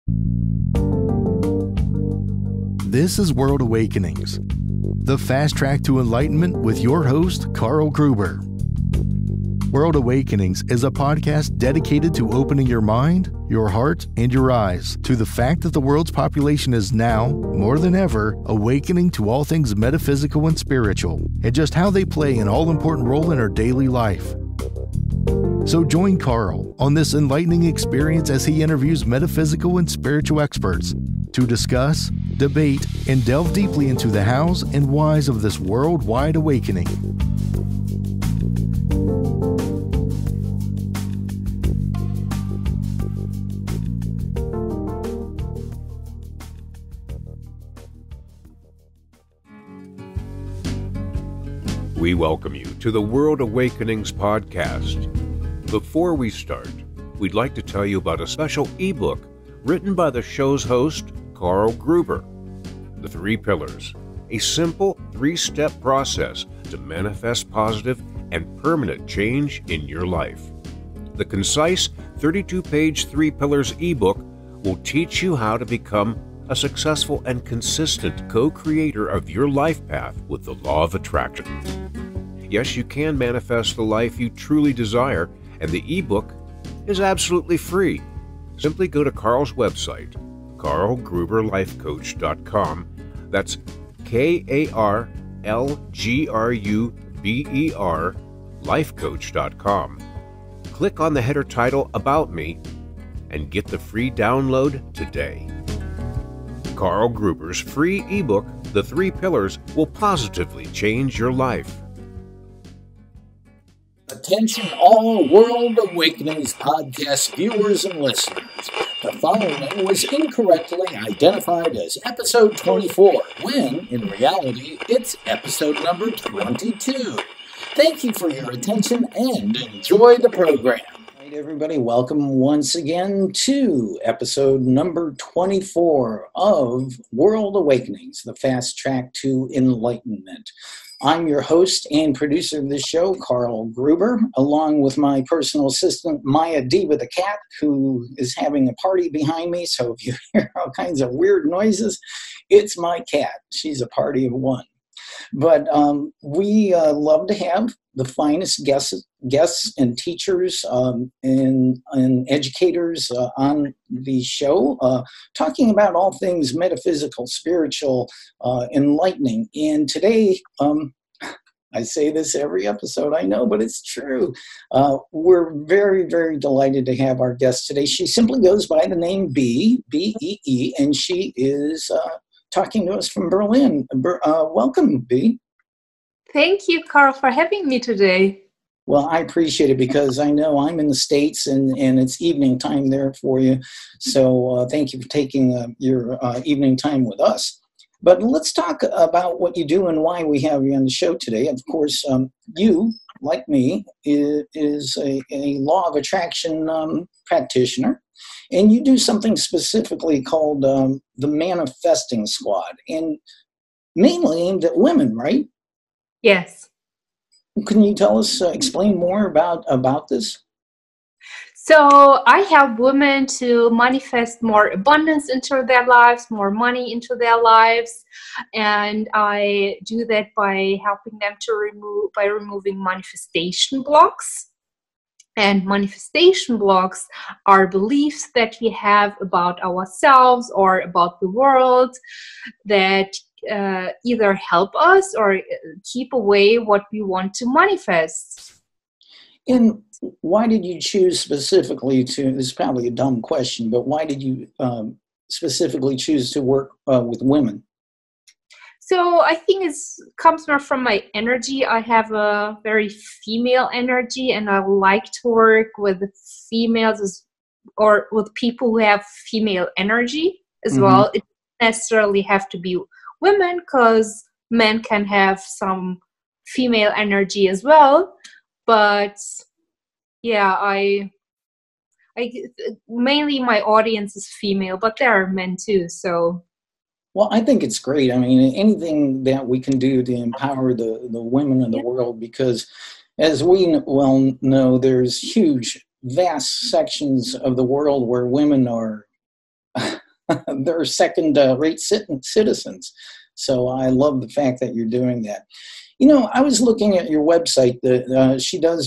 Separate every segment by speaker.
Speaker 1: This is World Awakenings, the fast track to enlightenment with your host, Carl Gruber. World Awakenings is a podcast dedicated to opening your mind, your heart, and your eyes to the fact that the world's population is now, more than ever, awakening to all things metaphysical and spiritual, and just how they play an all-important role in our daily life. So join Carl on this enlightening experience as he interviews metaphysical and spiritual experts to discuss, debate, and delve deeply into the hows and whys of this worldwide awakening.
Speaker 2: We welcome you to the World Awakenings podcast. Before we start, we'd like to tell you about a special ebook written by the show's host, Carl Gruber. The 3 Pillars, a simple 3-step process to manifest positive and permanent change in your life. The concise 32-page 3 Pillars ebook will teach you how to become a successful and consistent co-creator of your life path with the law of attraction. Yes, you can manifest the life you truly desire, and the ebook is absolutely free. Simply go to Carl's website, carlgruberlifecoach.com. That's KARLGRUBER lifecoach.com. Click on the header title About Me and get the free download today. Carl Gruber's free ebook, The 3 Pillars, will positively change your life.
Speaker 3: Attention all World Awakenings podcast viewers and listeners. The following was incorrectly identified as episode 24, when, in reality, it's episode number 22. Thank you for your attention and enjoy the program. All right, everybody, welcome once again to episode number 24 of World Awakenings, the fast track to enlightenment. I'm your host and producer of this show, Carl Gruber, along with my personal assistant, Maya Diva the cat, who is having a party behind me. So if you hear all kinds of weird noises, it's my cat. She's a party of one. But we love to have the finest guests and teachers and educators on the show, talking about all things metaphysical, spiritual, enlightening. And today, I say this every episode, I know, but it's true. We're very, very delighted to have our guest today. She simply goes by the name B-E-E, and she is talking to us from Berlin. Welcome, B.
Speaker 4: Thank you, Carl, for having me today.
Speaker 3: Well, I appreciate it because I know I'm in the States and it's evening time there for you. So thank you for taking your evening time with us. But let's talk about what you do and why we have you on the show today. Of course, you, like me, is a law of attraction practitioner. And you do something specifically called the Manifesting Squad, and mainly aimed at women, right?
Speaker 4: Yes.
Speaker 3: Can you tell us, explain more about this?
Speaker 4: So I help women to manifest more abundance into their lives, more money into their lives. And I do that by helping them to removing manifestation blocks. And manifestation blocks are beliefs that we have about ourselves or about the world that either help us or keep away what we want to manifest.
Speaker 3: And why did you choose specifically to, this is probably a dumb question, but why did you specifically choose to work with women?
Speaker 4: So I think it comes more from my energy. I have a very female energy, and I like to work with females or with people who have female energy as well. It doesn't necessarily have to be women, because men can have some female energy as well. But yeah, I mainly my audience is female, but there are men too. So.
Speaker 3: Well, I think it's great. I mean, anything that we can do to empower the women in the world, because as we well know, there's huge, vast sections of the world where women are they're second-rate citizens. So I love the fact that you're doing that. You know, I was looking at your website.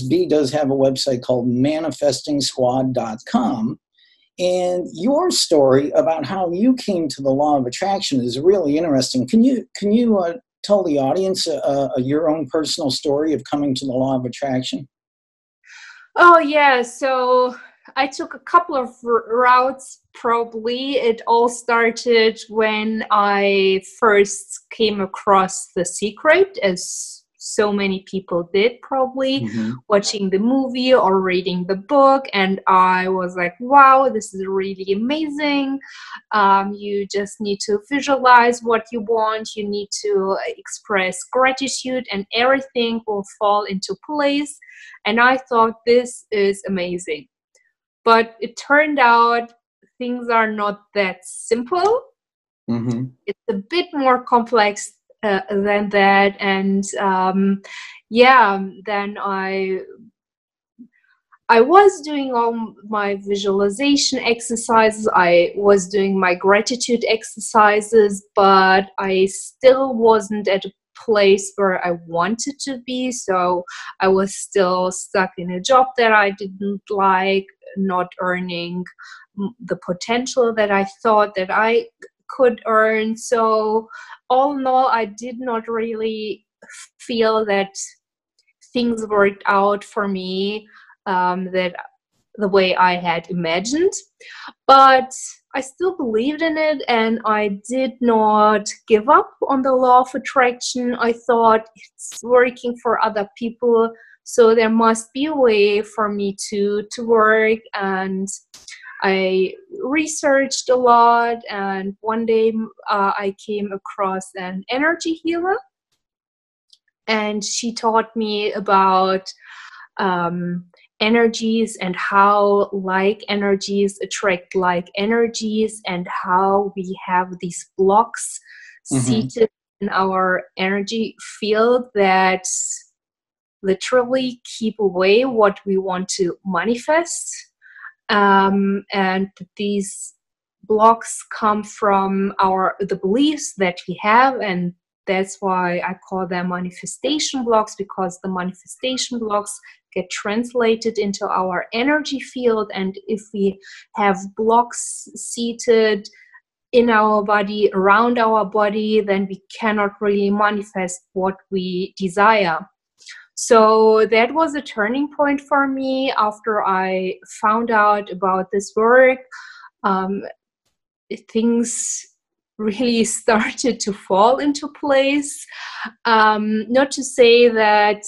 Speaker 3: Bee does have a website called ManifestingSquad.com. And your story about how you came to the law of attraction is really interesting. Can you tell the audience your own personal story of coming to the law of attraction?
Speaker 4: Oh, yeah. So I took a couple of routes, probably. It all started when I first came across The Secret, as so many people did, probably, watching the movie or reading the book. And I was like, wow, this is really amazing. You just need to visualize what you want. You need to express gratitude and everything will fall into place. And I thought, this is amazing. But it turned out things are not that simple. It's a bit more complex than that. And then I was doing all my visualization exercises. I was doing my gratitude exercises, but I still wasn't at a place where I wanted to be. So I was still stuck in a job that I didn't like, not earning the potential that I thought that I could earn. So all in all, I did not really feel that things worked out for me that the way I had imagined. But I still believed in it, and I did not give up on the law of attraction. I thought, it's working for other people, so there must be a way for me to work. And I researched a lot, and one day I came across an energy healer, and she taught me about energies and how like energies attract like energies, and how we have these blocks seated in our energy field that literally keep away what we want to manifest. And these blocks come from the beliefs that we have, and that's why I call them manifestation blocks, because the manifestation blocks get translated into our energy field. And if we have blocks seated in our body, around our body, then we cannot really manifest what we desire. So that was a turning point for me after I found out about this work. Things really started to fall into place. Not to say that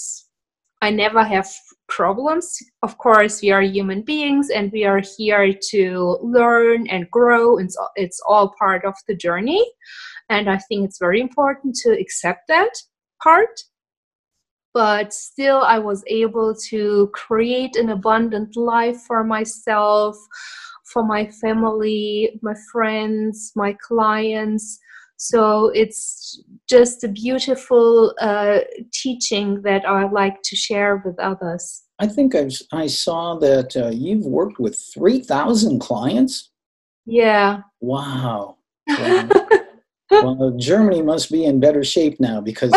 Speaker 4: I never have problems. Of course, we are human beings and we are here to learn and grow. And it's all part of the journey. And I think it's very important to accept that part. But still, I was able to create an abundant life for myself, for my family, my friends, my clients. So it's just a beautiful teaching that I like to share with others.
Speaker 3: I think I saw that you've worked with 3,000 clients.
Speaker 4: Yeah.
Speaker 3: Wow. Well, Germany must be in better shape now, because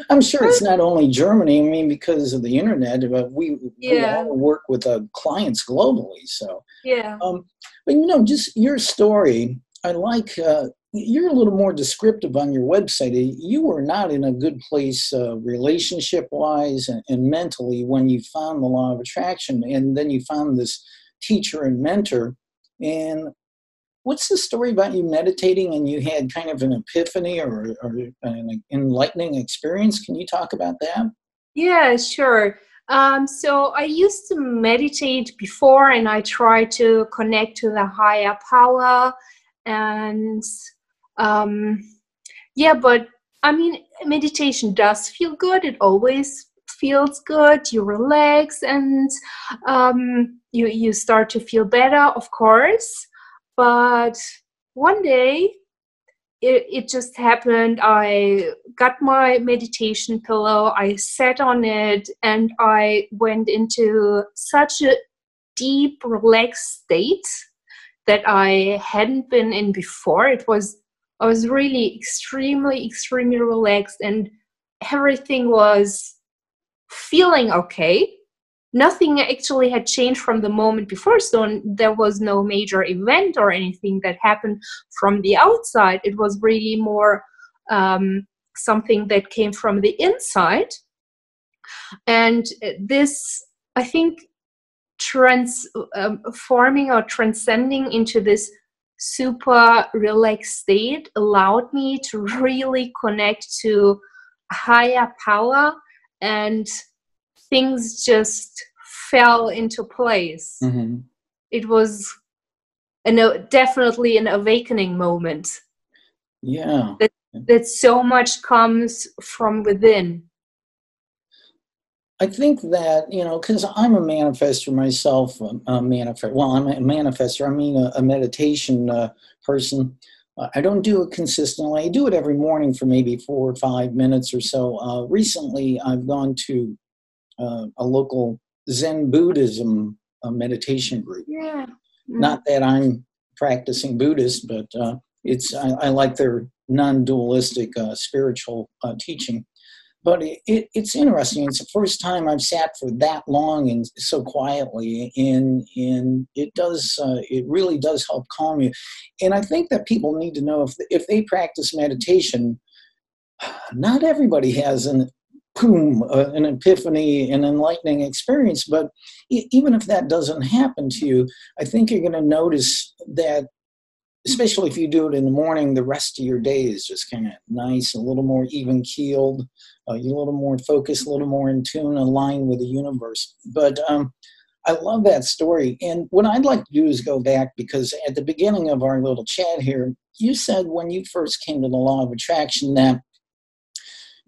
Speaker 3: I'm sure it's not only Germany. I mean, because of the internet, but we all work with clients globally. So, but you know, just your story, I like. You're a little more descriptive on your website. You were not in a good place relationship-wise and mentally when you found the law of attraction, and then you found this teacher and mentor. And what's the story about you meditating and you had kind of an epiphany or an enlightening experience? Can you talk about that?
Speaker 4: Yeah, sure. So I used to meditate before, and I try to connect to the higher power. And but I mean, meditation does feel good. It always feels good. You relax, and you start to feel better, of course. But one day, it just happened. I got my meditation pillow, I sat on it, and I went into such a deep, relaxed state that I hadn't been in before. I was really extremely relaxed, and everything was feeling okay. Nothing actually had changed from the moment before, so there was no major event or anything that happened from the outside. It was really more something that came from the inside. And this, I think, transforming or transcending into this super relaxed state allowed me to really connect to higher power, and things just fell into place.
Speaker 3: Mm-hmm.
Speaker 4: It was definitely an awakening moment.
Speaker 3: Yeah.
Speaker 4: That so much comes from within.
Speaker 3: I think that, because I'm a manifestor myself, I'm a manifestor. I mean, a meditation person. I don't do it consistently. I do it every morning for maybe 4 or 5 minutes or so. Recently, I've gone to a local Zen Buddhism meditation group.
Speaker 4: Yeah. Mm-hmm.
Speaker 3: Not that I'm practicing Buddhist, but I like their non-dualistic spiritual teaching. But it's interesting. It's the first time I've sat for that long and so quietly, and it really does help calm you. And I think that people need to know if they practice meditation, not everybody has an epiphany, an enlightening experience. But even if that doesn't happen to you, I think you're going to notice that, especially if you do it in the morning, the rest of your day is just kind of nice, a little more even-keeled, you're a little more focused, a little more in tune, aligned with the universe. But I love that story. And what I'd like to do is go back, because at the beginning of our little chat here, you said when you first came to the law of attraction that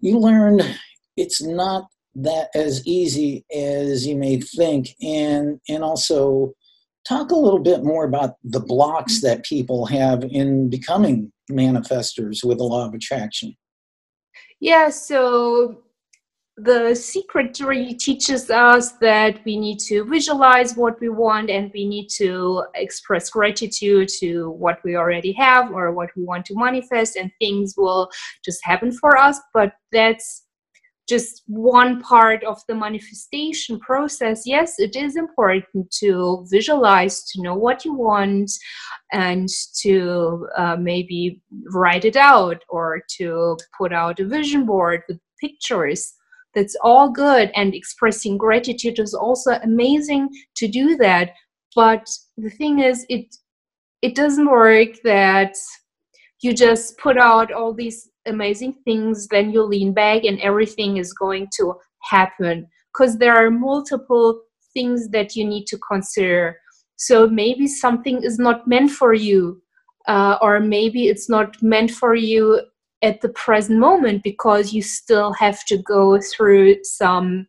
Speaker 3: you learned it's not that as easy as you may think, and also talk a little bit more about the blocks that people have in becoming manifestors with the law of attraction.
Speaker 4: Yeah, so the secret really teaches us that we need to visualize what we want, and we need to express gratitude to what we already have or what we want to manifest, and things will just happen for us. But that's just one part of the manifestation process. Yes, it is important to visualize, to know what you want, and to maybe write it out, or to put out a vision board with pictures. That's all good, and expressing gratitude is also amazing to do that. But the thing is, it doesn't work that you just put out all these amazing things, then you lean back and everything is going to happen, because there are multiple things that you need to consider. So maybe something is not meant for you, or maybe it's not meant for you at the present moment, because you still have to go through some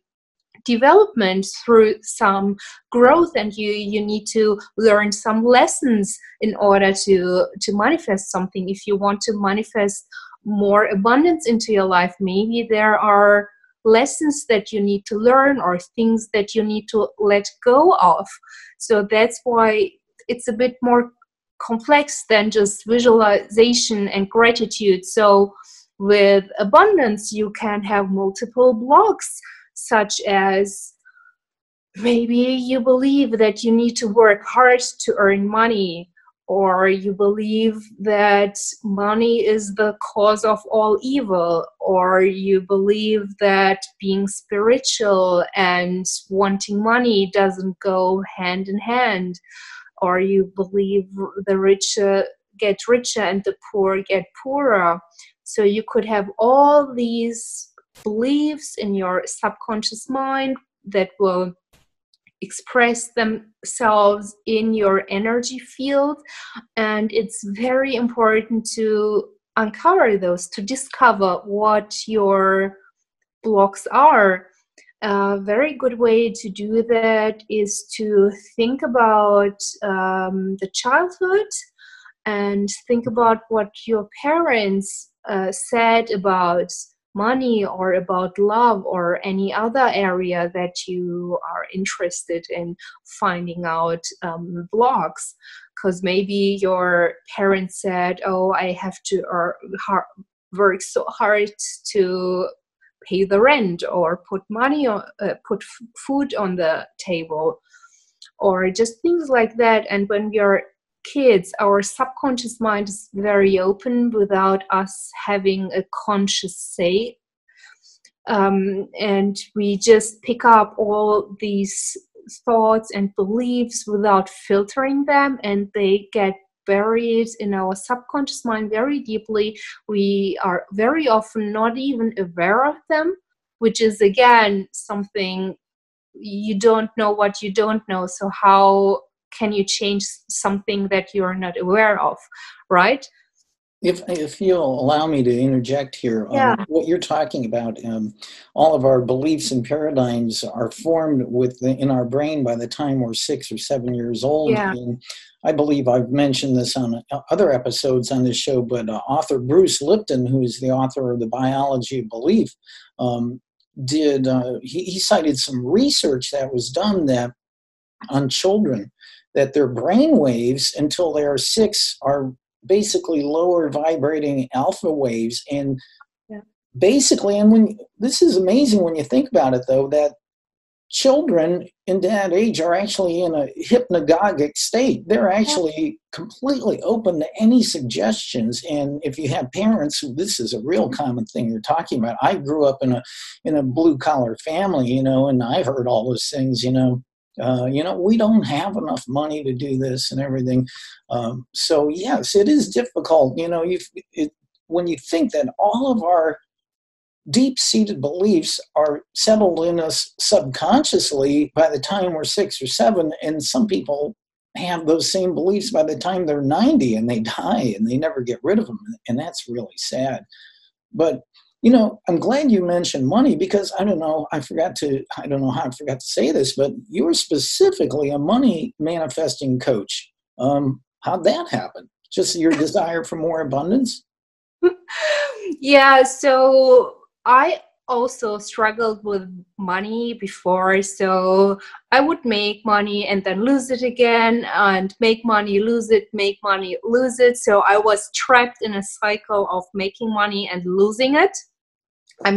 Speaker 4: development, through some growth, and you need to learn some lessons in order to manifest something. If you want to manifest more abundance into your life, maybe there are lessons that you need to learn, or things that you need to let go of. So that's why it's a bit more complex than just visualization and gratitude. So with abundance, you can have multiple blocks, such as maybe you believe that you need to work hard to earn money, or you believe that money is the cause of all evil, or you believe that being spiritual and wanting money doesn't go hand in hand, or you believe the rich get richer and the poor get poorer. So you could have all these beliefs in your subconscious mind that will express themselves in your energy field, and it's very important to uncover those, to discover what your blocks are. A very good way to do that is to think about the childhood, and think about what your parents said about money or about love or any other area that you are interested in finding out blocks. Because maybe your parents said, oh, I have to work so hard to pay the rent or put money on, put food on the table, or just things like that. And when we are kids, our subconscious mind is very open without us having a conscious say. And we just pick up all these thoughts and beliefs without filtering them, and they get buried in our subconscious mind very deeply. We are very often not even aware of them, which is again something, you don't know what you don't know. So how can you change something that you're not aware of, right?
Speaker 3: If you'll allow me to interject here,
Speaker 4: Yeah.
Speaker 3: what you're talking about, all of our beliefs and paradigms are formed in our brain by the time we're 6 or 7 years old.
Speaker 4: Yeah.
Speaker 3: And I believe I've mentioned this on other episodes on this show, but author Bruce Lipton, who is the author of The Biology of Belief, he cited some research that was done on children, that their brain waves until they are 6 are basically lower vibrating alpha waves. And basically, and this is amazing when you think about it, though, that children in that age are actually in a hypnagogic state. They're actually completely open to any suggestions. And if you have parents, this is a real common thing you're talking about. I grew up in a blue collar family, and I heard all those things, we don't have enough money to do this and everything. So yes, it is difficult. When you think that all of our deep-seated beliefs are settled in us subconsciously by the time we're 6 or 7, and some people have those same beliefs by the time they're 90 and they die and they never get rid of them, and that's really sad. But I'm glad you mentioned money, because I don't know how I forgot to say this, but you were specifically a money manifesting coach. How'd that happen? Just your desire for more abundance?
Speaker 4: Yeah, so I also struggled with money before. So I would make money and then lose it again, and make money, lose it, make money, lose it. So I was trapped in a cycle of making money and losing it. I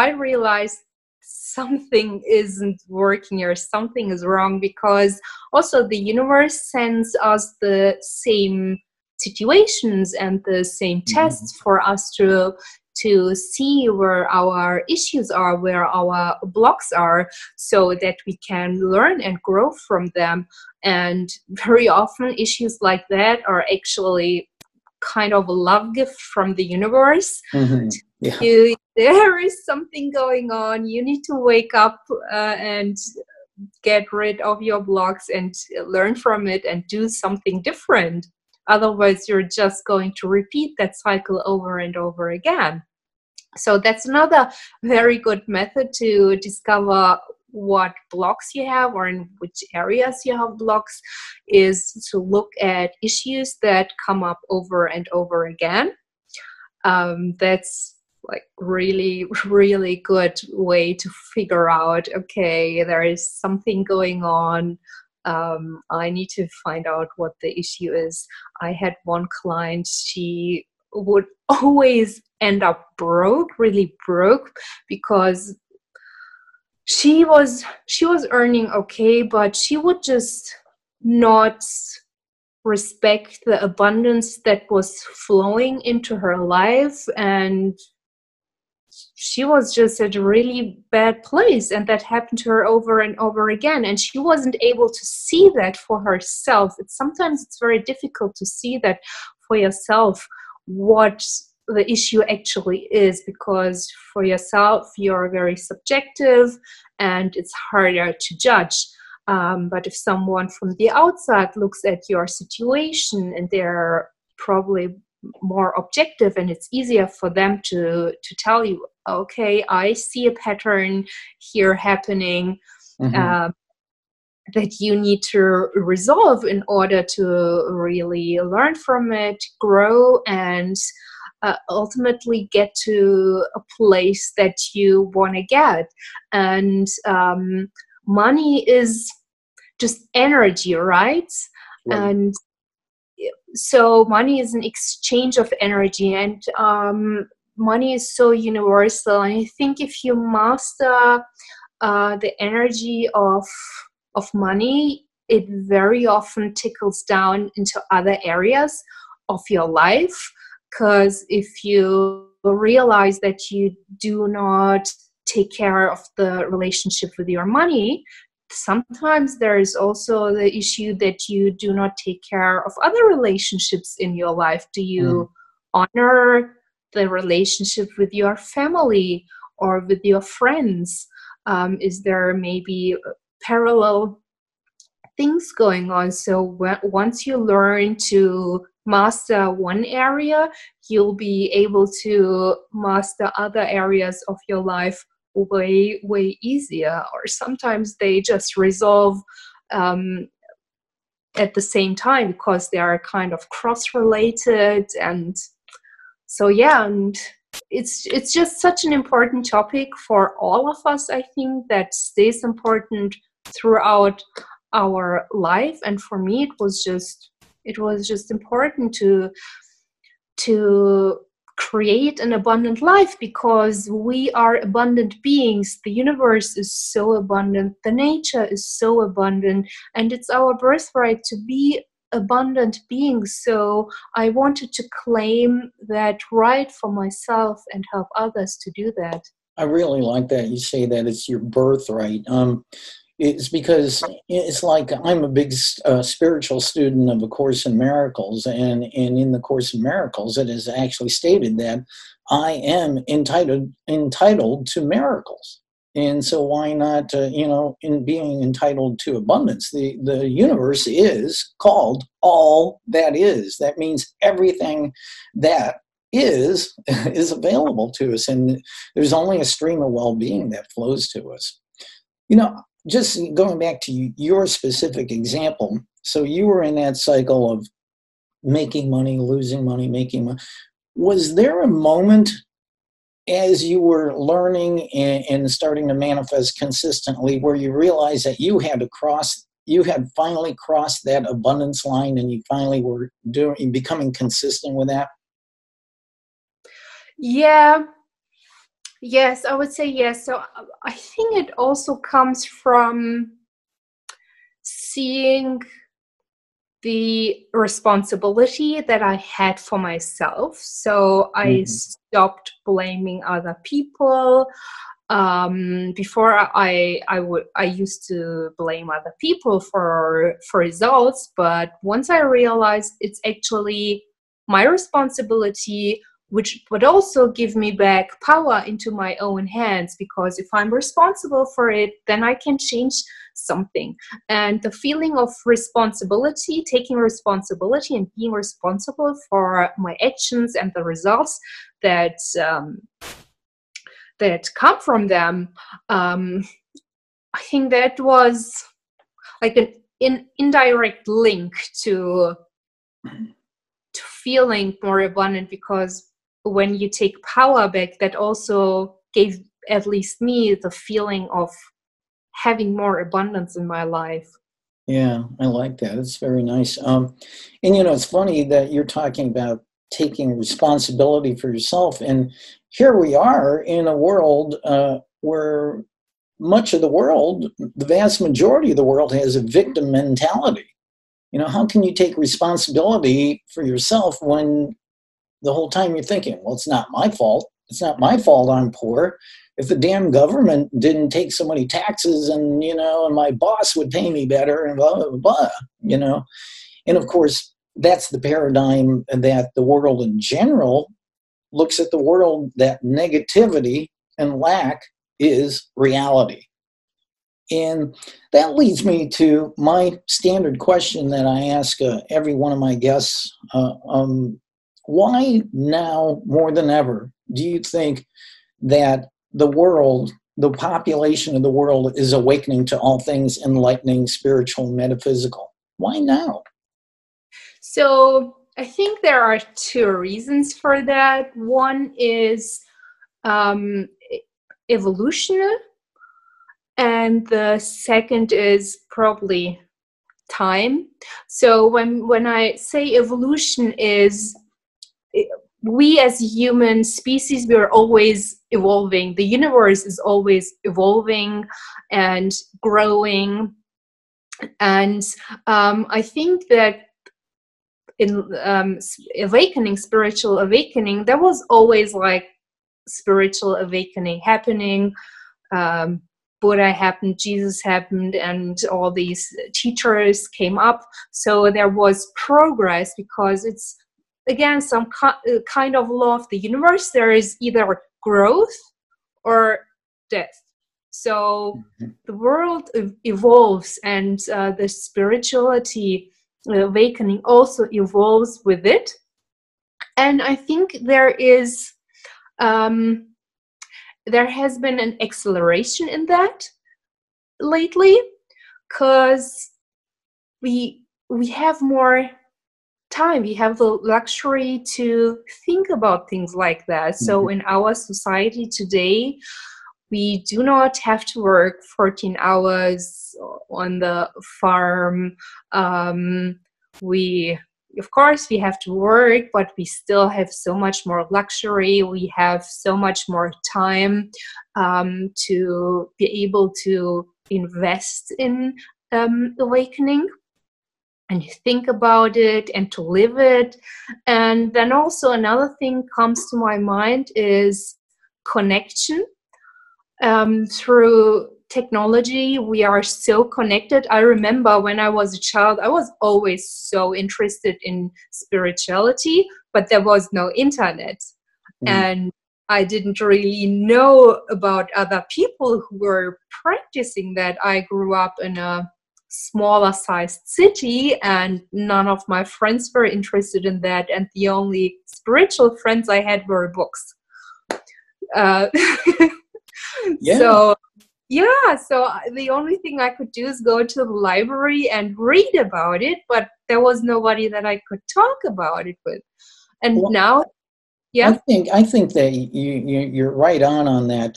Speaker 4: realized something isn't working or something is wrong, because also the universe sends us the same situations and the same tests for us to see where our issues are, where our blocks are, so that we can learn and grow from them. And very often issues like that are actually kind of a love gift from the universe. Yeah. There is something going on. You need to wake up and get rid of your blocks and learn from it and do something different. Otherwise, you're just going to repeat that cycle over and over again. So that's another very good method to discover what blocks you have or in which areas you have blocks, is to look at issues that come up over and over again. That's like really, really good way to figure out, okay, there is something going on. I need to find out what the issue is. I had one client, she would always end up broke, really broke, because she was earning okay, but she would just not respect the abundance that was flowing into her life, and she was just at a really bad place, and that happened to her over and over again, and she wasn't able to see that for herself. Sometimes it's very difficult to see that for yourself, what the issue actually is, because for yourself you're very subjective and it's harder to judge. But if someone from the outside looks at your situation, and they're probably more objective, and it's easier for them to tell you, okay, I see a pattern here happening that you need to resolve in order to really learn from it, grow, and ultimately get to a place that you want to get. And money is just energy, right? And so money is an exchange of energy, and money is so universal. And I think if you master the energy of money, it very often trickles down into other areas of your life. Because if you realize that you do not take care of the relationship with your money, sometimes there is also the issue that you do not take care of other relationships in your life. Do you honor the relationship with your family or with your friends? Is there maybe parallel things going on? So once you learn to master one area, you'll be able to master other areas of your life way easier, or sometimes they just resolve at the same time because they are kind of cross-related. And so and it's just such an important topic for all of us, I think, that stays important throughout our life. And for me, it was just important to create an abundant life, because we are abundant beings. The universe is so abundant, the nature is so abundant, and it's our birthright to be abundant beings. So I wanted to claim that right for myself and help others to do that.
Speaker 3: I really like that you say that it's your birthright. It's because it's like I'm a big spiritual student of A Course in Miracles, and in The Course in Miracles, it is actually stated that I am entitled to miracles. And so why not, in being entitled to abundance? The universe is called all that is. That means everything that is available to us, and there's only a stream of well-being that flows to us. Just going back to your specific example, so you were in that cycle of making money, losing money, making money. Was there a moment as you were learning and starting to manifest consistently where you realized that you had finally crossed that abundance line, and you finally were becoming consistent with that?
Speaker 4: Yeah. Yes, I would say yes. So I think it also comes from seeing the responsibility that I had for myself. So I stopped blaming other people. Before I used to blame other people for results, but once I realized it's actually my responsibility, which would also give me back power into my own hands, because if I'm responsible for it, then I can change something. And the feeling of responsibility, taking responsibility and being responsible for my actions and the results that come from them, I think that was like an indirect link to feeling more abundant, because when you take power back, that also gave at least me the feeling of having more abundance in my life.
Speaker 3: Yeah, I like that. It's very nice. And it's funny that you're talking about taking responsibility for yourself. And here we are in a world where much of the world, the vast majority of the world, has a victim mentality. How can you take responsibility for yourself when the whole time you're thinking, well, it's not my fault. It's not my fault I'm poor. If the damn government didn't take so many taxes and, and my boss would pay me better and blah, blah, blah, And of course, that's the paradigm that the world in general looks at the world, that negativity and lack is reality. And that leads me to my standard question that I ask every one of my guests. Why now more than ever do you think that the world, the population of the world, is awakening to all things enlightening, spiritual, metaphysical? Why now?
Speaker 4: So I think there are two reasons for that. One is evolution, and the second is probably time. So when I say evolution is, we as human species, we are always evolving. The universe is always evolving and growing. And I think that in spiritual awakening, there was always like spiritual awakening happening. Buddha happened, Jesus happened, and all these teachers came up. So there was progress, because it's, again, some kind of law of the universe. There is either growth or death. So the world evolves, and the spirituality awakening also evolves with it. And I think there has been an acceleration in that lately, because we have more time. We have the luxury to think about things like that. So in our society today, we do not have to work 14 hours on the farm. Of course, we have to work, but we still have so much more luxury. We have so much more time to be able to invest in awakening and think about it and to live it. And then also another thing comes to my mind is connection. Through technology, we are so connected. I remember when I was a child, I was always so interested in spirituality, but there was no internet. And I didn't really know about other people who were practicing that. I grew up in a smaller sized city, and none of my friends were interested in that. And the only spiritual friends I had were books. So the only thing I could do is go to the library and read about it, but there was nobody that I could talk about it with. And now,
Speaker 3: I think that you're right on that.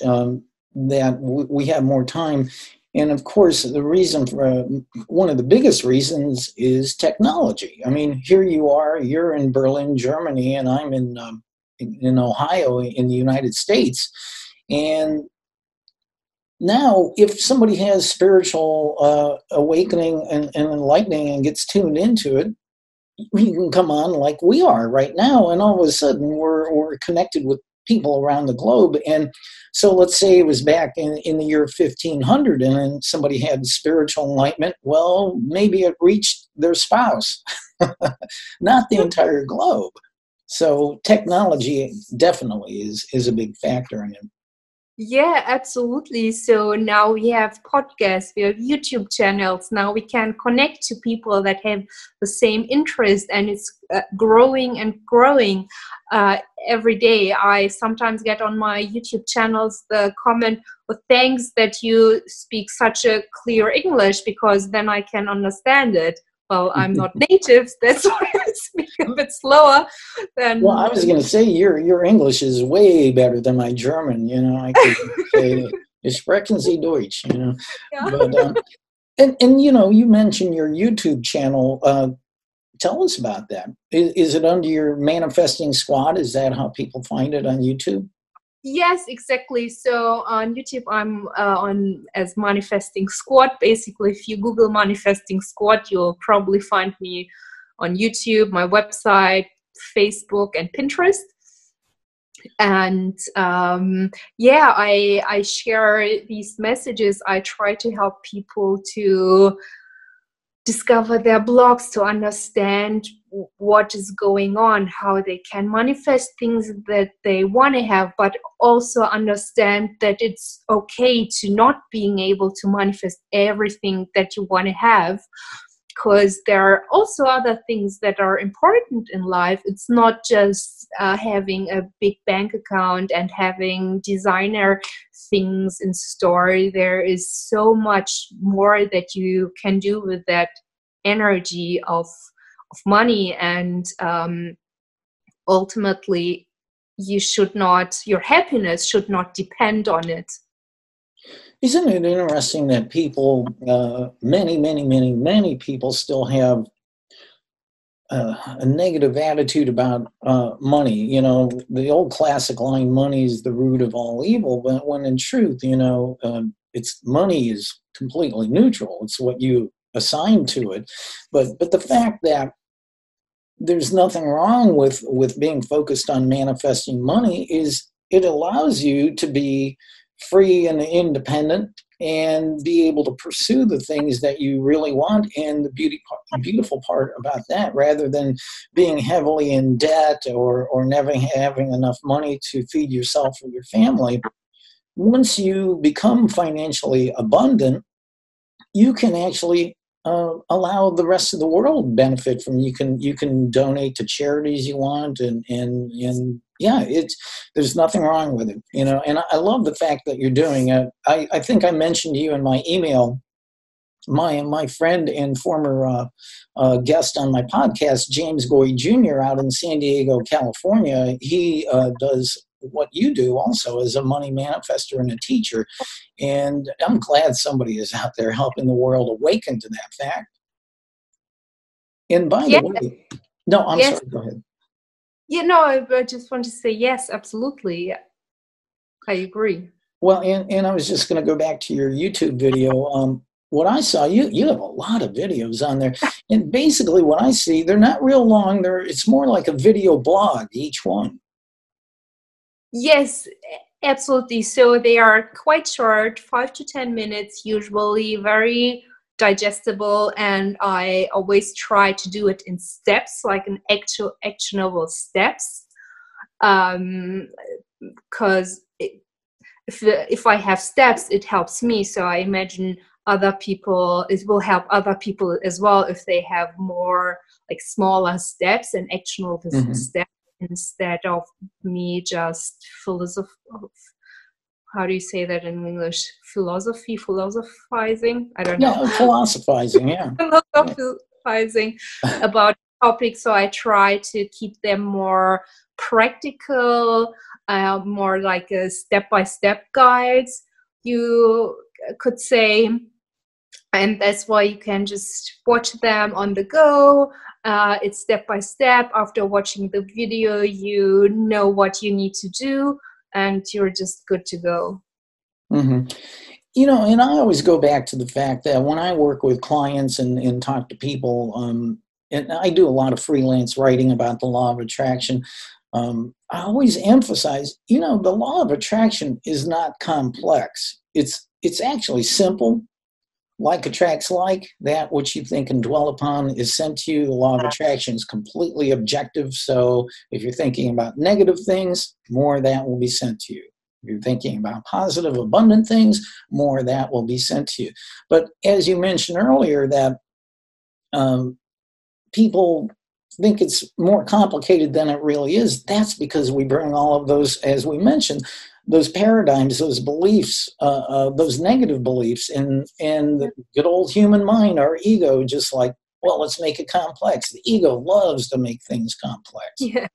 Speaker 3: That we have more time, and of course, the reason for one of the biggest reasons is technology. I mean, here you are, you're in Berlin, Germany, and I'm in Ohio, in the United States, and now, if somebody has spiritual awakening and enlightening and gets tuned into it, you can come on like we are right now, and all of a sudden we're connected with people around the globe. And so let's say it was back in the year 1500 and then somebody had spiritual enlightenment. Well, maybe it reached their spouse, not the entire globe. So technology definitely is a big factor in it.
Speaker 4: Yeah, absolutely. So now we have podcasts, we have YouTube channels. Now we can connect to people that have the same interest, and it's growing and growing every day. I sometimes get on my YouTube channels the comment, well, thanks that you speak such a clear English, because then I can understand it. Well, I'm not native, that's why I speak a bit slower.
Speaker 3: Well, I was going to say your English is way better than my German. I could say, "Ich sprechen Sie Deutsch,"
Speaker 4: Yeah.
Speaker 3: But, and you mentioned your YouTube channel. Tell us about that. Is it under your Manifesting Squad? Is that how people find it on YouTube?
Speaker 4: Yes, exactly. So on YouTube, I'm on as Manifesting Squad. Basically, if you Google Manifesting Squad, you'll probably find me on YouTube, my website, Facebook, and Pinterest. And I share these messages. I try to help people to discover their blocks, to understand what is going on, how they can manifest things that they want to have, but also understand that it's okay to not being able to manifest everything that you want to have, because there are also other things that are important in life. It's not just having a big bank account and having designer things in store. There is so much more that you can do with that energy of money, and ultimately your happiness should not depend on it.
Speaker 3: Isn't it interesting that people, many people still have a negative attitude about money? You know, the old classic line, money is the root of all evil, but when in truth, you know, it's money is completely neutral. It's what you assign to it. But the fact that there's nothing wrong with being focused on manifesting money is it allows you to be free and independent and be able to pursue the things that you really want. And the beautiful part about that, rather than being heavily in debt or never having enough money to feed yourself or your family, once you become financially abundant, you can actually allow the rest of the world to benefit from. You can donate to charities you want, and yeah, there's nothing wrong with it, you know. And I love the fact that you're doing it. I think I mentioned to you in my email, my friend and former guest on my podcast, James Goy Jr. out in San Diego, California. He does what you do also as a money manifestor and a teacher. And I'm glad somebody is out there helping the world awaken to that fact. And by the way, no, I'm sorry, go ahead.
Speaker 4: Yeah, no, I just want to say yes, absolutely. I agree.
Speaker 3: Well, and I was just going to go back to your YouTube video. What I saw, you have a lot of videos on there. And basically what I see, they're not real long. It's more like a video blog, each one.
Speaker 4: Yes, absolutely. So they are quite short, 5 to 10 minutes, usually very digestible. And I always try to do it in steps, like an actual actionable steps. Because if I have steps, it helps me. So I imagine it will help other people as well if they have more like smaller steps and actionable steps, instead of me just how do you say that in English? Philosophizing? I don't know.
Speaker 3: Philosophizing, yeah.
Speaker 4: Philosophizing about topics. So I try to keep them more practical, more like a step-by-step guides, you could say. And that's why you can just watch them on the go. It's step by step. After watching the video, you know what you need to do, and you're just good to go.
Speaker 3: Mm-hmm. You know, and I always go back to the fact that when I work with clients and talk to people, and I do a lot of freelance writing about the law of attraction, I always emphasize, you know, the law of attraction is not complex. It's actually simple. Like attracts like, that which you think and dwell upon is sent to you. The law of attraction is completely objective. So if you're thinking about negative things, more of that will be sent to you. If you're thinking about positive, abundant things, more of that will be sent to you. But as you mentioned earlier, that people think it's more complicated than it really is. That's because we bring all of those, as we mentioned, those paradigms, those beliefs, those negative beliefs in the good old human mind, our ego, just like, well, let's make it complex. The ego loves to make things complex.
Speaker 4: Yeah.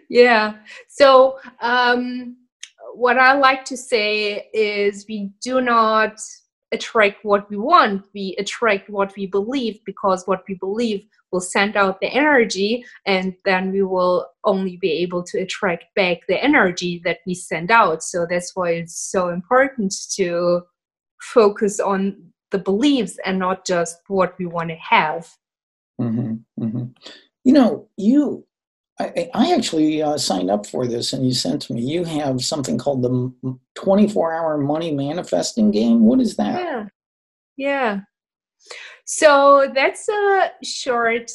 Speaker 4: Yeah. So what I like to say is we do not attract what we want. We attract what we believe, because what we believe will send out the energy, and then we will only be able to attract back the energy that we send out. So that's why it's so important to focus on the beliefs and not just what we want to have.
Speaker 3: Mm-hmm, mm-hmm. You know, I actually signed up for this, and you sent to me. You have something called the 24-hour money manifesting game. What is that?
Speaker 4: Yeah. So that's a short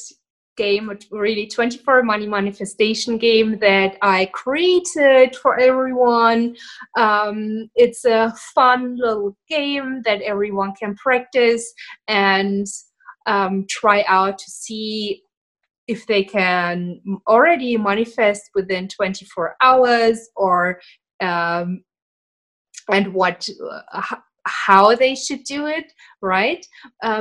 Speaker 4: game, really 24 money manifestation game that I created for everyone. It's a fun little game that everyone can practice and try out to see if they can already manifest within 24 hours, or and how they should do it, right?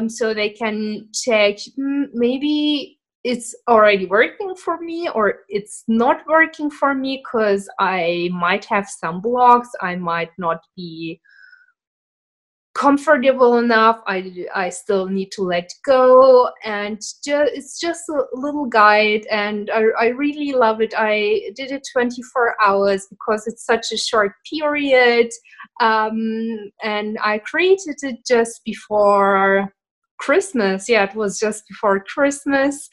Speaker 4: So they can check, maybe it's already working for me or it's not working for me, because I might have some blocks, I might not be comfortable enough, I still need to let go, and it's just a little guide, and I really love it. I did it 24 hours because it's such a short period, and I created it just before Christmas. Yeah, it was just before Christmas.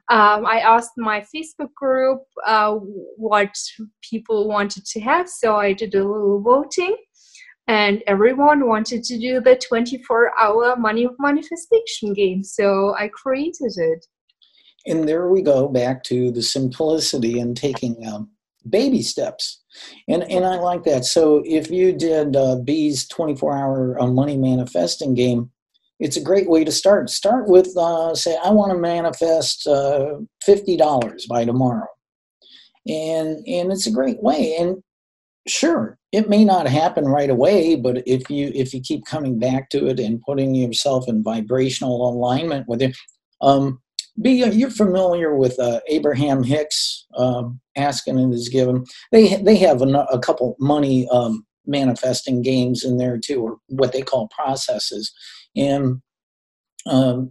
Speaker 4: I asked my Facebook group what people wanted to have, so I did a little voting. And everyone wanted to do the 24-hour money manifestation game. So I created it.
Speaker 3: And there we go, back to the simplicity and taking baby steps. And I like that. So if you did B's 24-hour money manifesting game, it's a great way to start. Start with, say, I want to manifest $50 by tomorrow. And it's a great way. And sure, it may not happen right away, but if you keep coming back to it and putting yourself in vibrational alignment with it, you're familiar with Abraham Hicks, Asking and is Given. They have a couple money manifesting games in there too, or what they call processes, and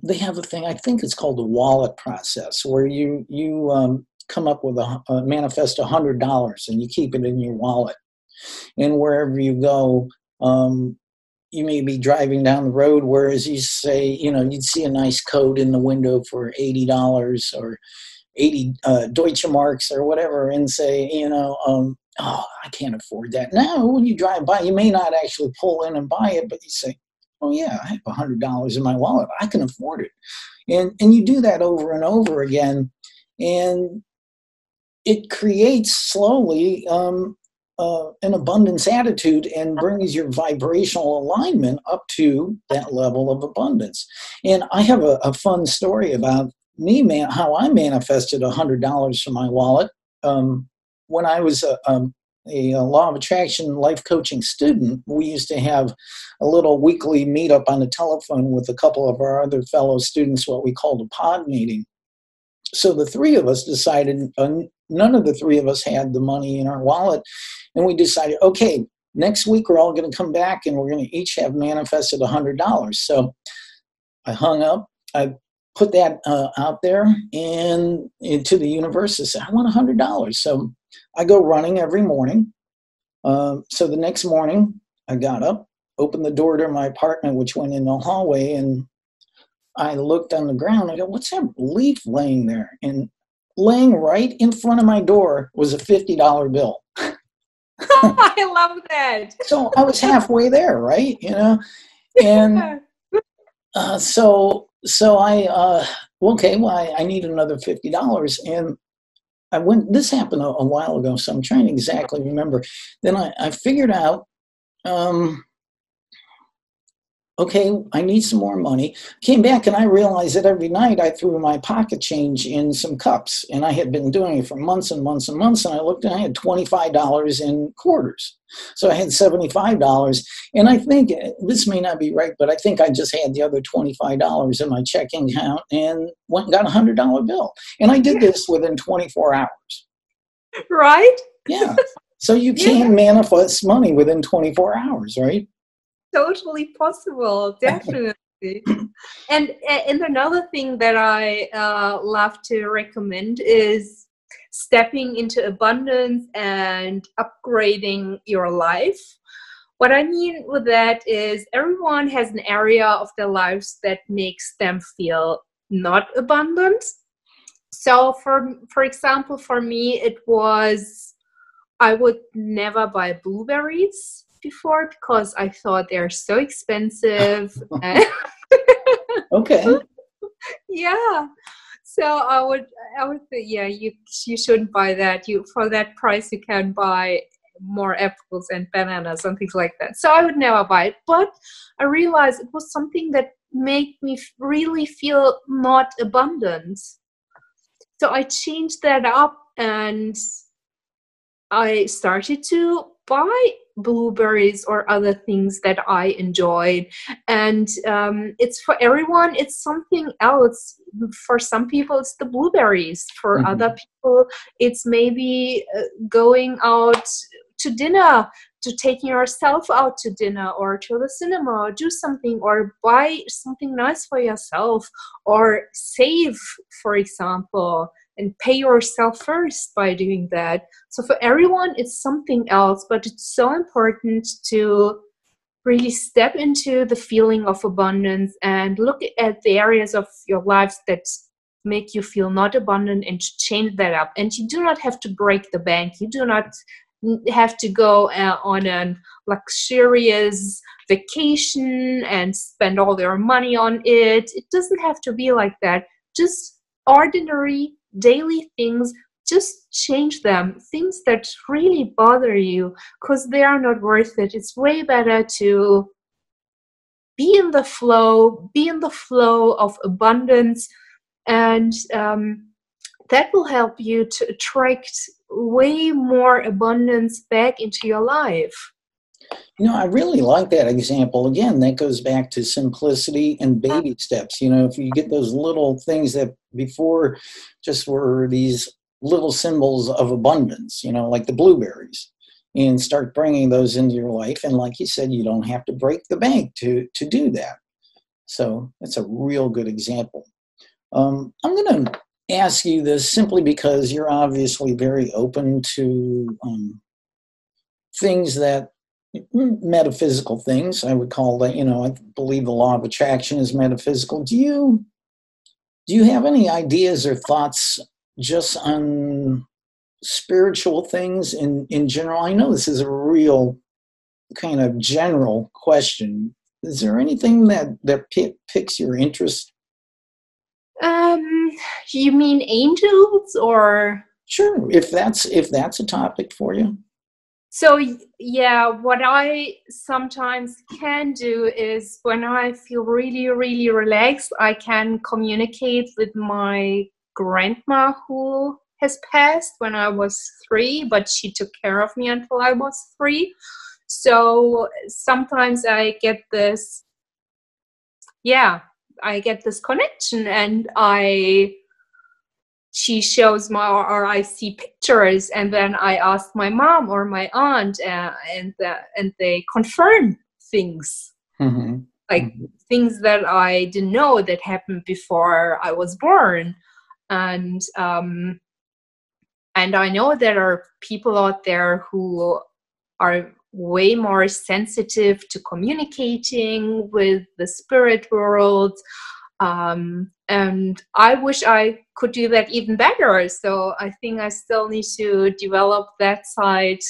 Speaker 3: they have a thing, I think it's called the wallet process, where you come up with manifest $100 and you keep it in your wallet. And wherever you go, you may be driving down the road, whereas you say, you'd see a nice code in the window for $80 or 80 Deutsche Marks or whatever, and say, oh, I can't afford that. Now, when you drive by, you may not actually pull in and buy it, but you say, oh yeah, I have $100 in my wallet. I can afford it. And you do that over and over again, and it creates slowly an abundance attitude and brings your vibrational alignment up to that level of abundance. And I have a fun story about how I manifested $100 from my wallet. When I was a law of attraction life coaching student, we used to have a little weekly meetup on the telephone with a couple of our other fellow students, what we called a pod meeting. So the three of us decided, none of the three of us had the money in our wallet, and we decided, okay, next week we're all going to come back and we're going to each have manifested $100. So I hung up, I put that out there and into the universe. I said, I want $100. So I go running every morning. So the next morning I got up, opened the door to my apartment, which went in the hallway, and I looked on the ground. I go, what's that leaf laying there? And laying right in front of my door was a $50 bill.
Speaker 4: I love that.
Speaker 3: So I was halfway there, right? And so I okay, well, I need another $50, and I went. This happened a while ago, so I'm trying to exactly remember. Then I figured out. Okay, I need some more money. Came back and I realized that every night I threw my pocket change in some cups, and I had been doing it for months and months and months, and I looked and I had $25 in quarters. So I had $75, and I think, this may not be right, but I think I just had the other $25 in my checking account and went and got a $100 bill. And I did this within 24 hours.
Speaker 4: Right?
Speaker 3: Yeah. So you can manifest money within 24 hours, right?
Speaker 4: Totally possible, definitely. And another thing that I love to recommend is stepping into abundance and upgrading your life. What I mean with that is everyone has an area of their lives that makes them feel not abundant. So for example, for me, it was, I would never buy blueberries before because I thought they're so expensive.
Speaker 3: Okay.
Speaker 4: Yeah. So I would think, yeah, you shouldn't buy that. For that price you can buy more apples and bananas and things like that. So I would never buy it. But I realized it was something that made me really feel not abundant. So I changed that up and I started to buy blueberries or other things that I enjoyed. And it's for everyone, it's something else. For some people, it's the blueberries. For other people, it's maybe going out to dinner, to taking yourself out to dinner or to the cinema, or do something, or buy something nice for yourself, or save, for example, and pay yourself first by doing that. So for everyone, it's something else, but it's so important to really step into the feeling of abundance and look at the areas of your lives that make you feel not abundant and change that up. And you do not have to break the bank. You do not have to go on a luxurious vacation and spend all your money on it. It doesn't have to be like that. Just ordinary daily things, just change them. Things that really bother you, because they are not worth it. It's way better to be in the flow of abundance, and that will help you to attract way more abundance back into your life.
Speaker 3: I really like that example. Again, that goes back to simplicity and baby steps. If you get those little things that before just were these little symbols of abundance, like the blueberries, and start bringing those into your life. And like you said, you don't have to break the bank to do that. So that's a real good example. I'm going to ask you this simply because you're obviously very open to things that, metaphysical things, I would call that. I believe the law of attraction is metaphysical. Do you have any ideas or thoughts just on spiritual things in general? I know this is a real kind of general question. Is there anything that piques your interest?
Speaker 4: You mean angels, or?
Speaker 3: Sure, if that's a topic for you.
Speaker 4: So yeah, what I sometimes can do is when I feel really, really relaxed, I can communicate with my grandma who has passed when I was 3, but she took care of me until I was 3. So sometimes I get this connection, and she shows or I see pictures, and then I ask my mom or my aunt, and they confirm things, like things that I didn't know that happened before I was born, and I know there are people out there who are way more sensitive to communicating with the spirit world. And I wish I could do that even better. So I think I still need to develop that side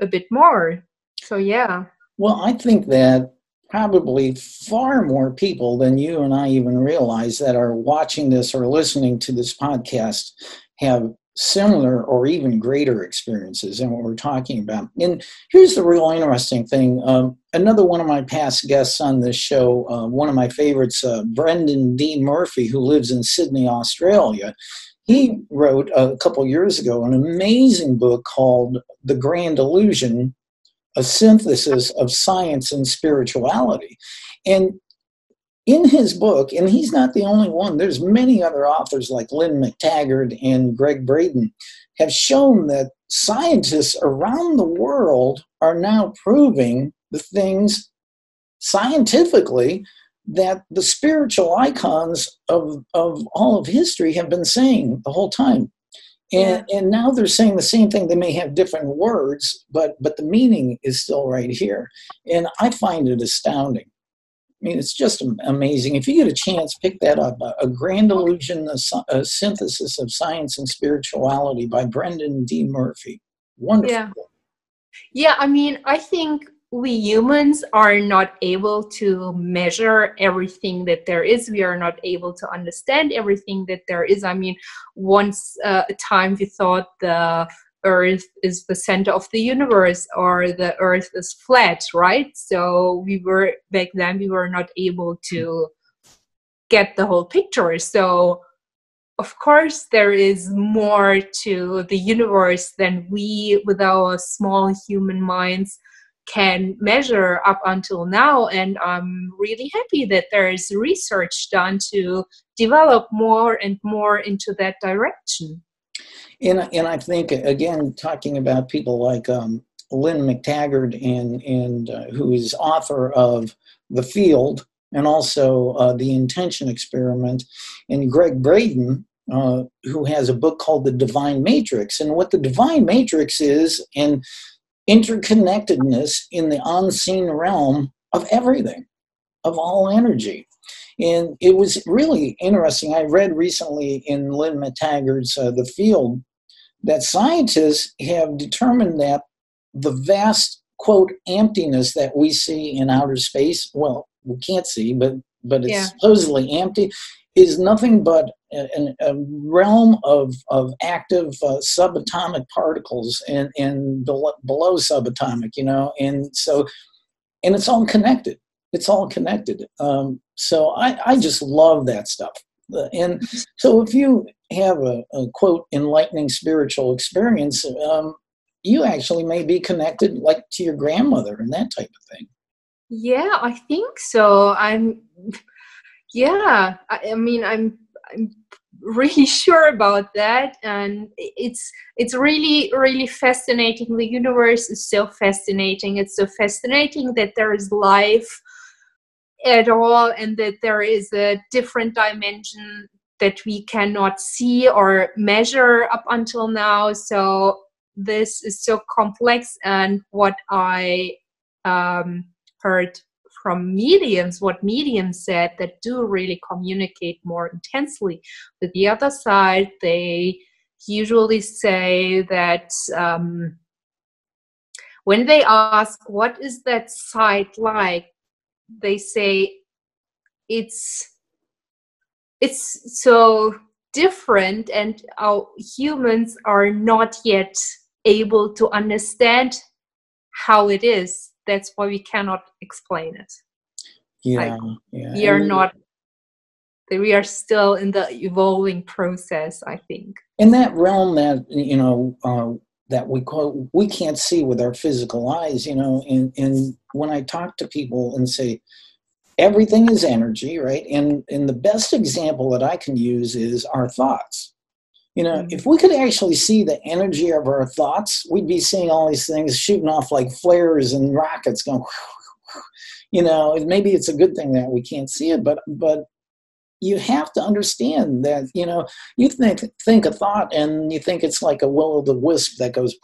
Speaker 4: a bit more. So yeah.
Speaker 3: Well, I think that probably far more people than you and I even realize that are watching this or listening to this podcast have similar or even greater experiences than what we're talking about. And here's the real interesting thing. Another one of my past guests on this show, one of my favorites, Brendan D. Murphy, who lives in Sydney, Australia, he wrote a couple years ago an amazing book called The Grand Illusion, a synthesis of science and spirituality. And in his book, and he's not the only one, there's many other authors like Lynn McTaggart and Greg Braden have shown that scientists around the world are now proving the things scientifically that the spiritual icons of all of history have been saying the whole time. And now they're saying the same thing. They may have different words, but the meaning is still right here. And I find it astounding. I mean, it's just amazing. If you get a chance, pick that up. A Grand Illusion, a Synthesis of Science and Spirituality by Brendan D. Murphy. Wonderful.
Speaker 4: Yeah, I mean, I think we humans are not able to measure everything that there is. We are not able to understand everything that there is. I mean, once a time we thought the Earth is the center of the universe, or the Earth is flat, right? So back then we were not able to get the whole picture. So of course, there is more to the universe than we, with our small human minds, can measure up until now. And I'm really happy that there is research done to develop more and more into that direction.
Speaker 3: And I think, again, talking about people like Lynn McTaggart, and who is author of The Field and also The Intention Experiment, and Greg Braden, who has a book called The Divine Matrix. And what the Divine Matrix is, and interconnectedness in the unseen realm of everything, of all energy. And it was really interesting. I read recently in Lynn McTaggart's The Field that scientists have determined that the vast, quote, emptiness that we see in outer space, well, we can't see, but it's supposedly empty, is nothing but a realm of active subatomic particles and below subatomic, and so, and it's all connected. It's all connected. So I just love that stuff. And so if you have a quote, enlightening spiritual experience, you actually may be connected like to your grandmother and that type of thing.
Speaker 4: Yeah, I think so. Yeah, I mean, I'm really sure about that, and it's really, really fascinating. The universe is so fascinating. It's so fascinating that there is life at all, and that there is a different dimension that we cannot see or measure up until now. So this is so complex, and what I heard from mediums, what mediums said, that do really communicate more intensely with the other side, they usually say that when they ask, what is that side like, they say it's so different, and our humans are not yet able to understand how it is. That's why we cannot explain it.
Speaker 3: Yeah.
Speaker 4: We are still in the evolving process, I think.
Speaker 3: In that realm that, that we can't see with our physical eyes, and when I talk to people and say, everything is energy, right? And the best example that I can use is our thoughts. If we could actually see the energy of our thoughts, we'd be seeing all these things shooting off like flares and rockets going, maybe it's a good thing that we can't see it, but you have to understand that, you think a thought and you think it's like a will-o'-the-wisp that goes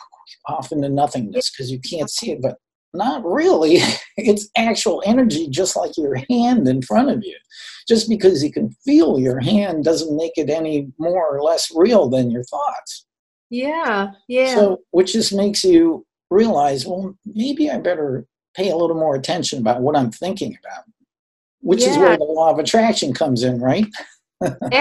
Speaker 3: off into nothingness because you can't see it, but not really. It's actual energy, just like your hand in front of you. Just because you can feel your hand doesn't make it any more or less real than your thoughts.
Speaker 4: Yeah.
Speaker 3: So, which just makes you realize, well, maybe I better pay a little more attention about what I'm thinking about, which is where the law of attraction comes in, right?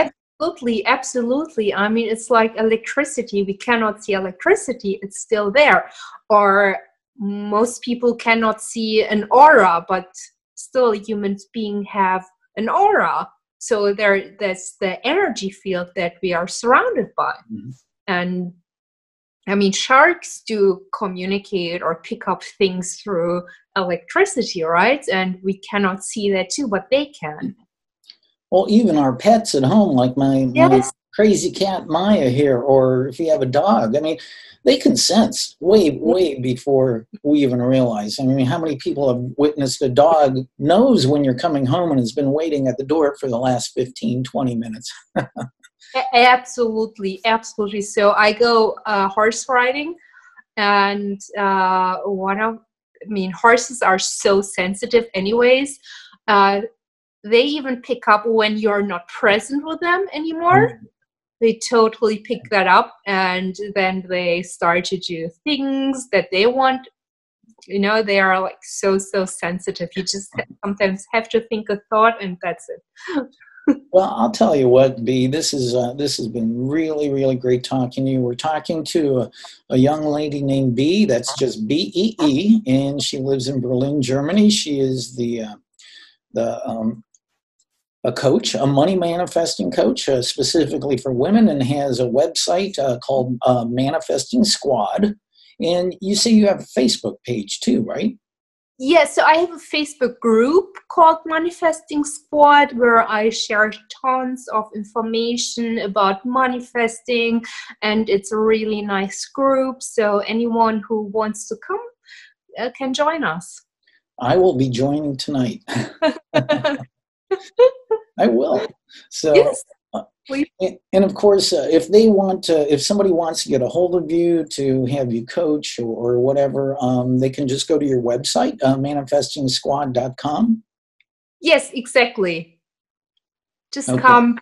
Speaker 4: Absolutely. I mean, it's like electricity. We cannot see electricity. It's still there. Or most people cannot see an aura, but still human beings have an aura. So that's the energy field that we are surrounded by. Mm-hmm. And I mean, sharks do communicate or pick up things through electricity, right? And we cannot see that too, but they can.
Speaker 3: Well, even our pets at home, like my crazy cat Maya here, or if you have a dog, I mean, they can sense way before we even realize. I mean, how many people have witnessed a dog knows when you're coming home and has been waiting at the door for the last 15, 20 minutes?
Speaker 4: Absolutely. So I go horse riding, and horses are so sensitive anyways. They even pick up when you're not present with them anymore. Mm-hmm. They totally pick that up, and then they start to do things that they want. They are like so sensitive. You just sometimes have to think a thought, and that's it.
Speaker 3: Well, I'll tell you what, B, this has been really, really great talking to you. We're talking to a young lady named B, that's just B-E-E, and she lives in Berlin, Germany. She is the a coach, a money manifesting coach, specifically for women, and has a website called Manifesting Squad. And you say you have a Facebook page too, right?
Speaker 4: Yes, so I have a Facebook group called Manifesting Squad where I share tons of information about manifesting, and it's a really nice group. So anyone who wants to come can join us.
Speaker 3: I will be joining tonight. I will. So,
Speaker 4: yes.
Speaker 3: And of course, if somebody wants to get a hold of you to have you coach or whatever, they can just go to your website, ManifestingSquad.com.
Speaker 4: Yes, exactly. Just
Speaker 3: Okay.
Speaker 4: come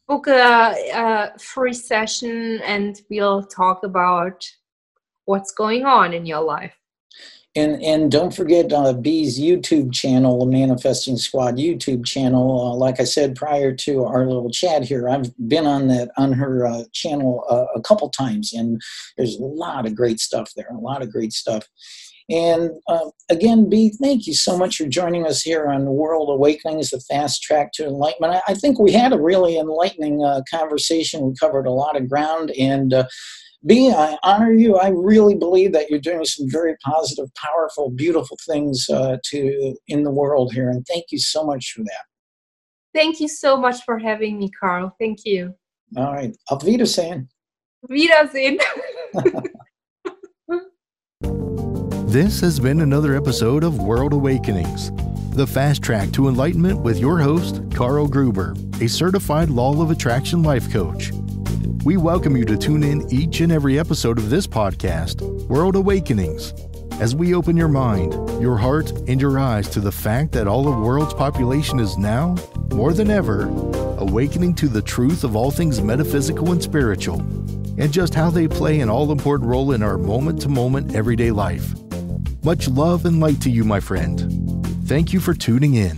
Speaker 4: book a free session, and we'll talk about what's going on in your life.
Speaker 3: And don't forget Bee's YouTube channel, the Manifesting Squad YouTube channel. Like I said prior to our little chat here, I've been on her channel a couple times, and there's a lot of great stuff there, a lot of great stuff. And again, Bee, thank you so much for joining us here on World Awakenings, the Fast Track to Enlightenment. I think we had a really enlightening conversation. We covered a lot of ground, and Bee, I honor you. I really believe that you're doing some very positive, powerful, beautiful things in the world here. And thank you so much for that.
Speaker 4: Thank you so much for having me, Carl. Thank you.
Speaker 3: All right. Auf Wiedersehen.
Speaker 4: Wiedersehen.
Speaker 1: This has been another episode of World Awakenings, the fast track to enlightenment with your host, Carl Gruber, a certified law of attraction life coach. We welcome you to tune in each and every episode of this podcast, World Awakenings, as we open your mind, your heart, and your eyes to the fact that all of the world's population is now, more than ever, awakening to the truth of all things metaphysical and spiritual, and just how they play an all-important role in our moment-to-moment everyday life. Much love and light to you, my friend. Thank you for tuning in.